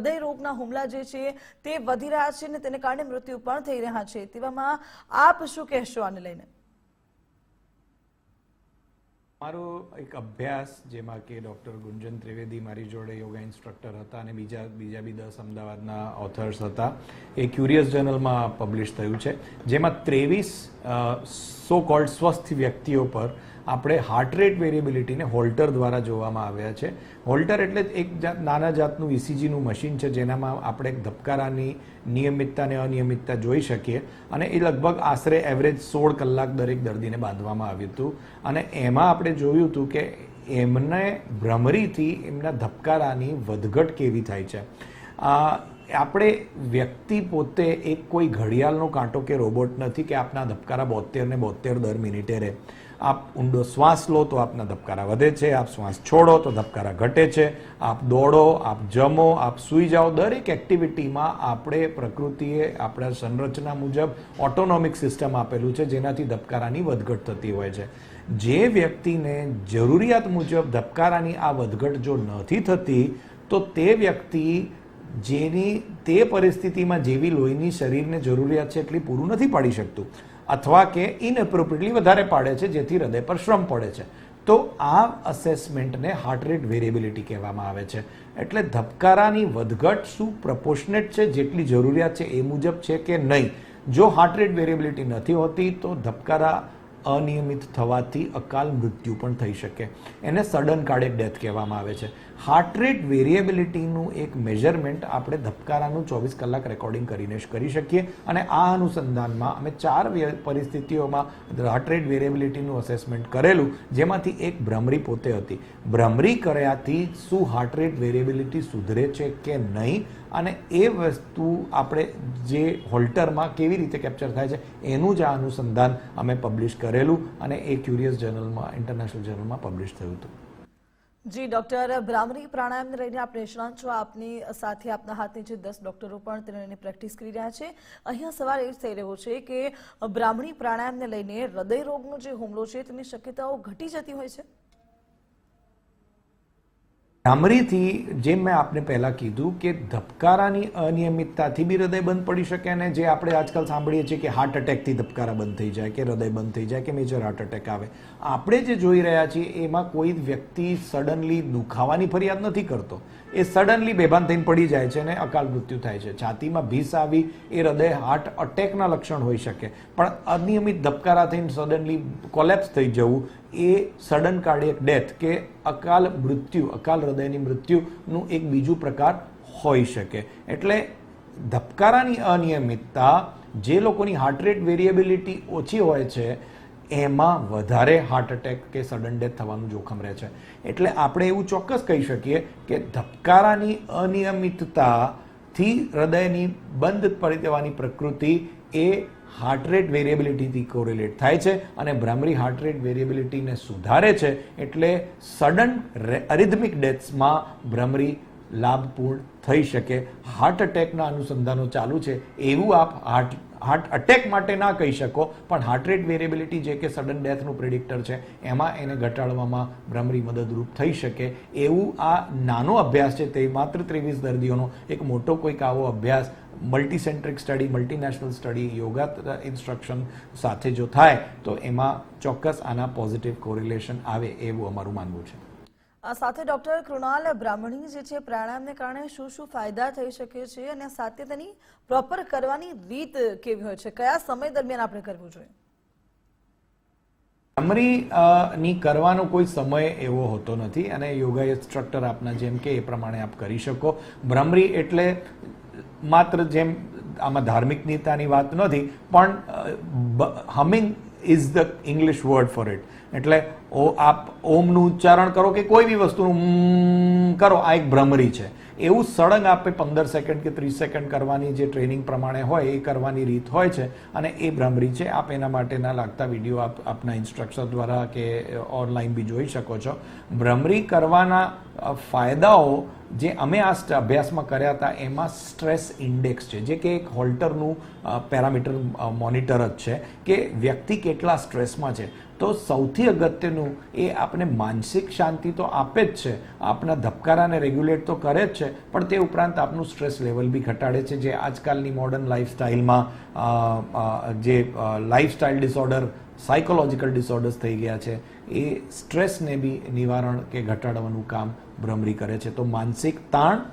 હૃદય રોગના હુમલા જે છે તે વધી રહ્યા છે અને તેને કારણે મૃત્યુ પણ થઈ રહ્યા છે. તેવામાં આપ શું કહેશો આને લઈને? મારો એક અભ્યાસ જેમાં કે ડૉક્ટર ગુંજન ત્રિવેદી મારી જોડે યોગા ઇન્સ્ટ્રક્ટર હતા અને બીજા બી 10 અમદાવાદના ઓથર્સ હતા. એ ક્યુરિયસ જર્નલમાં પબ્લિશ થયું છે, જેમાં 23 સો કોલ્ડ સ્વસ્થ વ્યક્તિઓ પર આપણે હાર્ટ રેટ વેરિએબિલિટીને હોલ્ટર દ્વારા જોવામાં આવ્યા છે. હોલ્ટર એટલે એક નાના જાતનું ઇસીજીનું મશીન છે, જેનામાં આપણે ધબકારાની નિયમિતતા અને અનિયમિતતા જોઈ શકીએ, અને એ લગભગ આશરે એવરેજ 16 કલાક દરેક દર્દીને બાંધવામાં આવ્યું હતું. અને એમાં આપણે જોયું હતું કે એમને ભ્રમરીથી એમના ધબકારાની વધઘટ કેવી થાય છે. આપણે વ્યક્તિ પોતે એક કોઈ ઘડિયાળનો કાંટો કે રોબોટ નથી કે આપના ધબકારા 72 ને 72 દર મિનિટે રહે. આપ ઊંડો શ્વાસ લો તો આપના ધબકારા વધે છે, આપ શ્વાસ છોડો તો ધબકારા ઘટે છે, આપ દોડો, આપ જમો, આપ સૂઈ જાઓ, દરેક એક્ટિવિટીમાં આપણે પ્રકૃતિએ આપણા સંરચના મુજબ ઓટોનોમિક સિસ્ટમ આપેલું છે, જેનાથી ધબકારાની વધઘટ થતી હોય છે. જે વ્યક્તિને જરૂરિયાત મુજબ ધબકારાની આ વધઘટ જો નથી થતી, તો તે વ્યક્તિ જેની તે પરિસ્થિતિમાં જેવી લોહીની શરીરને જરૂરિયાત છે એટલી પૂરું નથી પાડી શકતું, અથવા કે ઇનએપ્રોપ્રિએટલી વધારે પાડે છે, જેથી હૃદય પર શ્રમ પડે છે. તો આ અસેસમેન્ટને હાર્ટ રેટ વેરિએબિલિટી કહેવામાં આવે છે. એટલે ધબકારાની વધઘટ શું પ્રપોર્શનેટ છે, જેટલી જરૂરિયાત છે એ મુજબ છે કે નહીં. જો હાર્ટ રેટ વેરિએબિલિટી નથી હોતી તો ધબકારા અનિયમિત થવાથી અકાલ મૃત્યુ પણ થઈ શકે. એને સડન કાર્ડિયક ડેથ કહેવામાં આવે છે. હાર્ટ રેટ વેરિએબિલિટીનું એક મેઝરમેન્ટ આપણે ધબકારાનું 24 કલાક રેકોર્ડિંગ કરીને જ કરી શકીએ, અને આ અનુસંધાનમાં અમે 4 પરિસ્થિતિઓમાં હાર્ટ રેટ વેરિએબિલિટીનું અસેસમેન્ટ કરેલું, જેમાંથી એક ભ્રમરી પોતે હતી. ભ્રમરી કર્યાથી શું હાર્ટ રેટ વેરિએબિલિટી સુધરે છે કે નહીં, અને એ વસ્તુ આપણે જે હોલ્ટરમાં કેવી રીતે કેપ્ચર થાય છે એનું જ આ અનુસંધાન અમે પબ્લિશ કરેલું, અને એ ક્યુરિયસ જર્નલમાં, ઇન્ટરનેશનલ જર્નલમાં પબ્લિશ થયું હતું. જી ડોક્ટર, ભ્રામરી પ્રાણાયામને લઈને આપ નિષ્ણાંત છો, આપની સાથે આપના હાથની જે 10 ડોક્ટરો પણ તેને લઈને પ્રેક્ટિસ કરી રહ્યા છે. અહીંયા સવાલ એ જ થઈ રહ્યો છે કે ભ્રામરી પ્રાણાયામને લઈને હૃદય રોગનો જે હુમલો છે તેની શક્યતાઓ ઘટી જતી હોય છે. ભ્રામરીથી, જેમ મેં આપને પહેલાં કીધું કે ધબકારાની અનિયમિતતાથી બી હૃદય બંધ પડી શકે, અને જે આપણે આજકાલ સાંભળીએ છીએ કે હાર્ટ અટેકથી ધબકારા બંધ થઈ જાય, કે હૃદય બંધ થઈ જાય, કે મેજર હાર્ટ અટેક આવે. આપણે જે જોઈ રહ્યા છીએ એમાં કોઈ વ્યક્તિ સડનલી દુખાવાની ફરિયાદ નથી કરતો, એ સડનલી બેભાન થઈને પડી જાય છે અને અકાલ મૃત્યુ થાય છે. છાતીમાં ભીસ આવી એ હૃદય હાર્ટ અટેકના લક્ષણ હોઈ શકે, પણ અનિયમિત ધબકારા થઈને સડનલી કોલેપ્સ થઈ જવું એ સડન કાર્ડિયક ડેથ કે અકાલ મૃત્યુ, અકાલ હૃદયની મૃત્યુનું એક બીજું પ્રકાર હોઈ શકે. એટલે ધબકારાની અનિયમિતતા, જે લોકોની હાર્ટ રેટ વેરિએબિલિટી ઓછી હોય છે એમાં વધારે હાર્ટ અટેક કે સડન ડેથ થવાનું જોખમ રહે છે. એટલે આપણે એવું ચોક્કસ કહી શકીએ કે ધબકારાની અનિયમિતતાથી હૃદયની બંધ પડી દેવાની પ્રકૃતિ એ હાર્ટ રેટ વેરિએબિલિટીથી કોરિલેટ થાય છે, અને ભ્રામરી હાર્ટ રેટ વેરિએબિલિટીને સુધારે છે. એટલે સડન અરિધમિક ડેથ્સમાં ભ્રામરી લાભપૂર્ણ થઈ શકે. હાર્ટ અટેકના અનુસંધાનો ચાલુ છે, એવું આપ હાર્ટ અટેક માટે ના કહી શકો, પણ હાર્ટ રેટ વેરિએબિલિટી જે કે સડન ડેથનું પ્રિડિક્ટર છે એમાં એને ઘટાડવામાં ભ્રામરી મદદરૂપ થઈ શકે. એવું આ નાનો અભ્યાસ છે, તે માત્ર 23 દર્દીઓનો. એક મોટો કોઈક આવો અભ્યાસ, multicentric study, multinational study yoga instruction સાથે જો થાય તો એમાં ચોક્કસ આના પોઝિટિવ કોરિલેશન આવે એવું અમારું માનવું છે. સાથે ડોક્ટર કૃણાલ, ભ્રામરી જે છે પ્રાણાયામને કારણે શું શું ફાયદા થઈ શકે છે, અને સાથે તેની પ્રોપર કરવાની રીત કેવી હોય છે, કયા સમય દરમિયાન આપણે કરવું જોઈએ? ભ્રામરી કરવાનો કોઈ સમય એવો હોતો નથી, અને યોગા ઇન્સ્ટ્રક્ટર આપના જેમ કે એ પ્રમાણે આપ કરી શકો. ભ્રામરી એટલે માત્ર જેમ આમાં ધાર્મિક નીતાની વાત નથી, પણ humming is the English word for it. એટલે આપ ઓમનું ઉચ્ચારણ કરો કે કોઈ બી વસ્તુનું કરો, આ એક ભ્રામરી છે. એવું સળંગ આપે 15 સેકન્ડ કે 30 સેકન્ડ કરવાની જે ટ્રેનિંગ પ્રમાણે હોય એ કરવાની રીત હોય છે, અને એ ભ્રામરી છે. આપ એના માટેના લાગતા વિડીયો આપના ઇન્સ્ટ્રક્ટર દ્વારા કે ઓનલાઈન બી જોઈ શકો છો. ભ્રામરી કરવાના ફાયદાઓ જે અમે આ અભ્યાસમાં કર્યા હતા એમાં સ્ટ્રેસ ઇન્ડેક્સ છે, જે કે એક હોલ્ટરનું પેરામીટર મોનિટર જ છે કે વ્યક્તિ કેટલા સ્ટ્રેસમાં છે. તો સૌથી અગત્યનું એ આપણે માનસિક શાંતિ તો આપે જ છે, આપણા ધબકારાને રેગ્યુલેટ તો કરે જ છે, પણ તે ઉપરાંત આપનું સ્ટ્રેસ લેવલ બી ઘટાડે છે, જે આજકાલની મોડર્ન લાઈફસ્ટાઈલમાં જે લાઈફસ્ટાઈલ ડિસઓર્ડર, સાયકોલોજીકલ ડિસઓર્ડર્સ થઈ ગયા છે, એ સ્ટ્રેસને બી નિવારણ કે ઘટાડવાનું કામ ભ્રમરી કરે છે. તો માનસિક તાણ,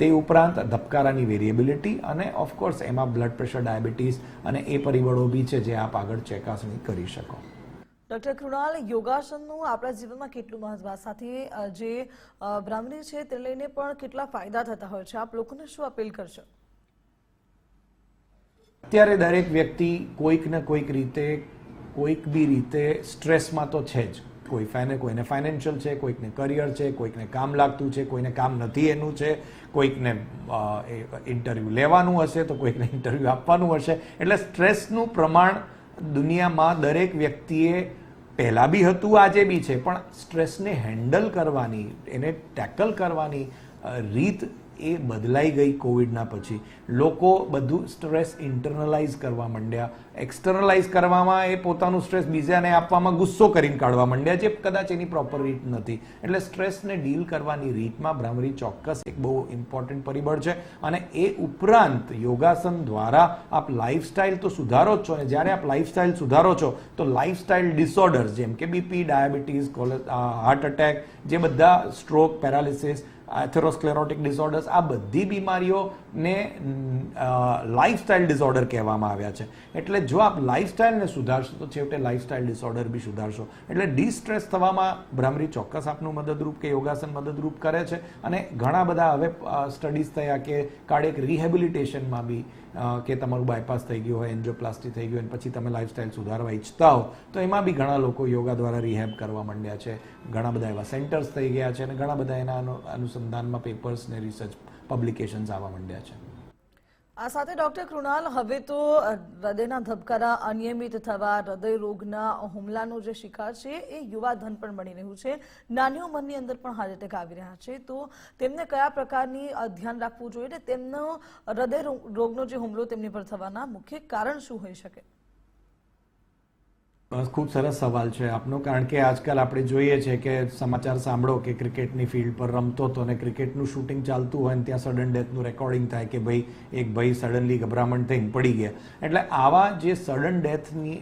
તે ઉપરાંત ધબકારાની વેરિએબિલિટી અને ઓફકોર્સ એમાં બ્લડ પ્રેશર, ડાયાબિટીસ અને એ પરિબળો બી છે જે આપ આગળ ચકાસણી કરી શકો. ડૉક્ટર કૃણાલ, યોગાસનનું આપણા જીવનમાં કેટલું મહત્વ, સાથે જે ભ્રામરી છે તે લઈને પણ કેટલા ફાયદા થતા હોય છે, આપ લોકોને શું અપીલ કરશો? અત્યારે દરેક વ્યક્તિ કોઈક ને કોઈક રીતે, કોઈક બી રીતે સ્ટ્રેસમાં તો છે જ. કોઈને ફાઇનાન્શિયલ છે, કોઈકને કરિયર છે, કોઈકને કામ લાગતું છે, કોઈને કામ નથી એનું છે, કોઈકને ઇન્ટરવ્યૂ લેવાનું હશે તો કોઈકને ઇન્ટરવ્યૂ આપવાનું હશે. એટલે સ્ટ્રેસનું પ્રમાણ દુનિયામાં દરેક વ્યક્તિએ પહેલાં બી હતું, આજે બી છે, પણ સ્ટ્રેસને હેન્ડલ કરવાની, એને ટેકલ કરવાની રીત એ બદલાઈ ગઈ કોવિડના પછી. લોકો બધું સ્ટ્રેસ ઇન્ટરનલાઇઝ કરવા માંડ્યા, એક્સટર્નલાઇઝ કરવામાં એ પોતાનું સ્ટ્રેસ બીજાને આપવામાં ગુસ્સો કરીને કાઢવા માંડ્યા, જે કદાચ એની પ્રોપર રીત નથી. એટલે સ્ટ્રેસને ડીલ કરવાની રીતમાં ભ્રામરી ચોક્કસ એક બહુ ઇમ્પોર્ટન્ટ પરિબળ છે. અને એ ઉપરાંત યોગાસન દ્વારા આપ લાઈફસ્ટાઈલ તો સુધારો જ છો, અને જ્યારે આપ લાઈફસ્ટાઈલ સુધારો છો તો લાઈફસ્ટાઈલ ડિસઓર્ડર્સ જેમ કે બીપી, ડાયાબિટીસ, હાર્ટ એટેક, જે બધા સ્ટ્રોક, પેરાલિસિસ, એથેરોસ્ક્લેરોટિક ડિસઓર્ડર્સ, આ બધી બીમારીઓને લાઈફસ્ટાઈલ ડિસઓર્ડર કહેવામાં આવ્યા છે. એટલે જો આપ લાઈફસ્ટાઈલને સુધારશો તો છેવટે લાઈફસ્ટાઈલ ડિસઓર્ડર બી સુધારશો. એટલે ડિસ્ટ્રેસ થવામાં ભ્રામરી ચોક્કસ આપનું મદદરૂપ કે યોગાસન મદદરૂપ કરે છે. અને ઘણા બધા હવે સ્ટડીઝ થયા કે કાર્ડિયક રિહેબિલિટેશનમાં બી, કે તમારું બાયપાસ થઈ ગયું હોય, એન્જિયોપ્લાસ્ટી થઈ ગયું અને પછી તમે લાઈફસ્ટાઈલ સુધારવા ઈચ્છતા હો તો એમાં બી ઘણા લોકો યોગા દ્વારા રિહેબ કરવા માંડ્યા છે. ઘણા બધા એવા સેન્ટર્સ થઈ ગયા છે અને ઘણા બધા એના અનુસંધાનમાં પેપર્સ ને રિસર્ચ પબ્લિકેશન્સ આવવા માંડ્યા છે. આ સાથે ડૉક્ટર કૃણાલ, હવે તો હૃદયના ધબકારા અનિયમિત થવા, હૃદય રોગના હુમલાનો જે શિકાર છે એ યુવાધન પણ બની રહ્યું છે. નાની ઉંમરની અંદર પણ હાર્ટ એટેક આવી રહ્યા છે, તો તેમને કયા પ્રકારની ધ્યાન રાખવું જોઈએ અને તેમનો હૃદય રોગનો જે હુમલો તેમની પર થવાના મુખ્ય કારણ શું હોઈ શકે? ખૂબ સરસ સવાલ છે આપનો, કારણ કે આજકાલ આપણે જોઈએ છે કે સમાચાર સાંભળો કે ક્રિકેટની ફિલ્ડ પર રમતો હતો અને ક્રિકેટનું શૂટિંગ ચાલતું હોય અને ત્યાં સડન ડેથનું રેકોર્ડિંગ થાય કે ભાઈ એક ભાઈ સડનલી ગભરામણ થઈને પડી ગયા. એટલે આવા જે સડન ડેથની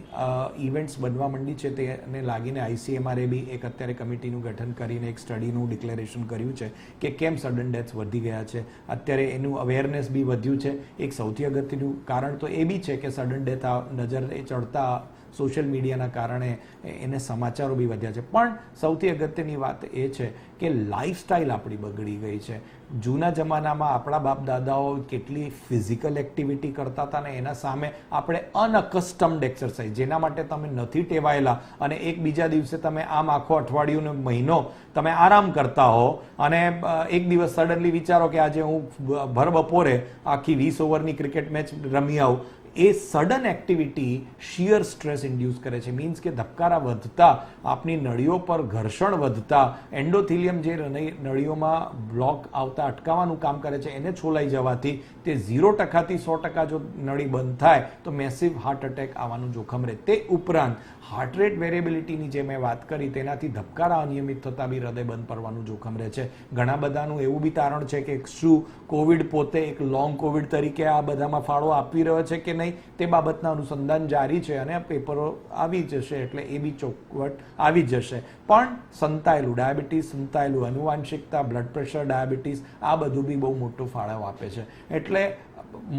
ઇવેન્ટ્સ બનવા માંડી છે તેને લાગીને ICMR બી એક અત્યારે કમિટીનું ગઠન કરીને એક સ્ટડીનું ડિક્લેરેશન કર્યું છે કે કેમ સડન ડેથ્સ વધી ગયા છે. અત્યારે એનું અવેરનેસ બી વધ્યું છે. એક સૌથી અગત્યનું કારણ તો એ બી છે કે સડન ડેથ નજરે ચડતા સોશિયલ મીડિયાના કારણે એને સમાચારો બી વધ્યા છે. પણ સૌથી અગત્યની વાત એ છે કે લાઈફસ્ટાઈલ આપણી બગડી ગઈ છે. જૂના જમાનામાં આપણા બાપ દાદાઓ કેટલી ફિઝિકલ એક્ટિવિટી કરતા હતા ને એના સામે આપણે અનઅકસ્ટમ્ડ એક્સરસાઇઝ, જેના માટે તમે નથી ટેવાયેલા, અને એક બીજા દિવસે તમે આમ આખો અઠવાડિયું ને મહિનો તમે આરામ કરતા હો અને એક દિવસ સડનલી વિચારો કે આજે હું ભર બપોરે આખી 20 ઓવરની ક્રિકેટ મેચ રમી આવું. એ sudden activity shear stress induce કરે છે. મીન્સ કે ધબકારા વધતા, આપની નળીઓ પર ઘર્ષણ વધતા, એન્ડોથિલિયમ જે નળીઓમાં બ્લોક આવતા અટકાવવાનું કામ કરે છે એને છોલાઈ જવાથી તે 0% થી 100% જો નળી બંધ થાય તો મેસિવ હાર્ટ એટેક આવવાનું જોખમ રહે. તે ઉપરાંત હાર્ટ રેટ વેરિએબિલિટીની જે મેં વાત કરી તેનાથી ધબકારા અનિયમિત થતાં બી હૃદય બંધ પડવાનું જોખમ રહે છે. ઘણા બધાનું એવું બી તારણ છે કે શું કોવિડ પોતે એક લોંગ કોવિડ તરીકે આ બધામાં ફાળો આપી રહ્યો છે કે નહીં, તે બાબતના અનુસંધાન જારી છે અને પેપરો આવી જશે એટલે એ બી ચોખવટ આવી જશે. પણ સંતાયેલું ડાયાબિટીસ, સંતાયેલું આનુવાંશિકતા, બ્લડ પ્રેશર, ડાયાબિટીસ, આ બધું બી બહુ મોટો ફાળો આપે છે. એટલે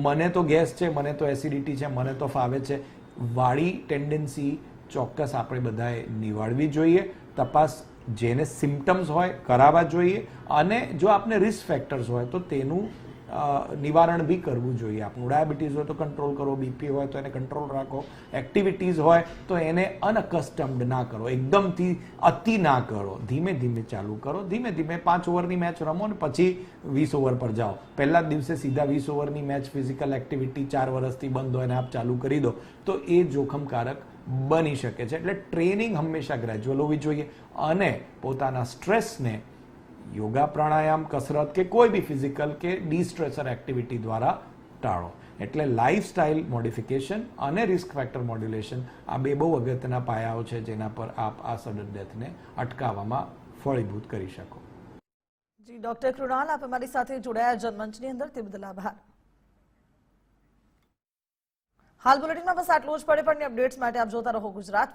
મને તો ગેસ છે, મને તો એસિડિટી છે, મને તો ફાવે છે વાળી ટેન્ડન્સી ચોક્કસ આપણે બધાએ નિવાડવી જોઈએ. તપાસ જેને સિમ્ટમ્સ હોય કરાવવા જોઈએ, અને જો આપને રિસ્ક ફેક્ટર્સ હોય તો તેનું નિવારણ બી કરવું જોઈએ. આપણું ડાયાબિટીસ હોય તો કંટ્રોલ કરો, બીપી હોય તો એને કંટ્રોલ રાખો, એક્ટિવિટીઝ હોય તો એને અનઅકસ્ટમ્ડ ના કરો, એકદમથી અતિ ના કરો, ધીમે ધીમે ચાલુ કરો. ધીમે ધીમે 5 ઓવરની મેચ રમો ને પછી 20 ઓવર પર જાઓ. પહેલા જ દિવસે સીધા 20 ઓવરની મેચ ફિઝિકલ એક્ટિવિટી 4 વર્ષથી બંધ હોય ને આપ ચાલુ કરી દો તો એ જોખમકારક બની શકે છે. એટલે ટ્રેનિંગ હંમેશા ગ્રેજ્યુઅલ હોવી જોઈએ અને પોતાના સ્ટ્રેસને યોગા, પ્રાણાયામ, કસરત કે કોઈ બી ફિઝિકલ કે ડિસ્ટ્રેસર એક્ટિવિટી દ્વારા ટાળો. એટલે લાઇફસ્ટાઇલ મોડિફિકેશન અને રિસ્ક ફેક્ટર મોડ્યુલેશન આ બે બહુ અગત્યના પાયાઓ છે જેના પર આપ આ સડન ડેથને અટકાવવામાં ફળીભૂત કરી શકો. જી ડોક્ટર કૃણાલ, આપ અમારી સાથે જોડાયા જનમંચની અંદર, તે બદલ આભાર. હાલ બુલેટિનમાં બસ આટલું જ. પડે પણ અપડેટ્સ માટે આપ જોતા રહો ગુજરાત.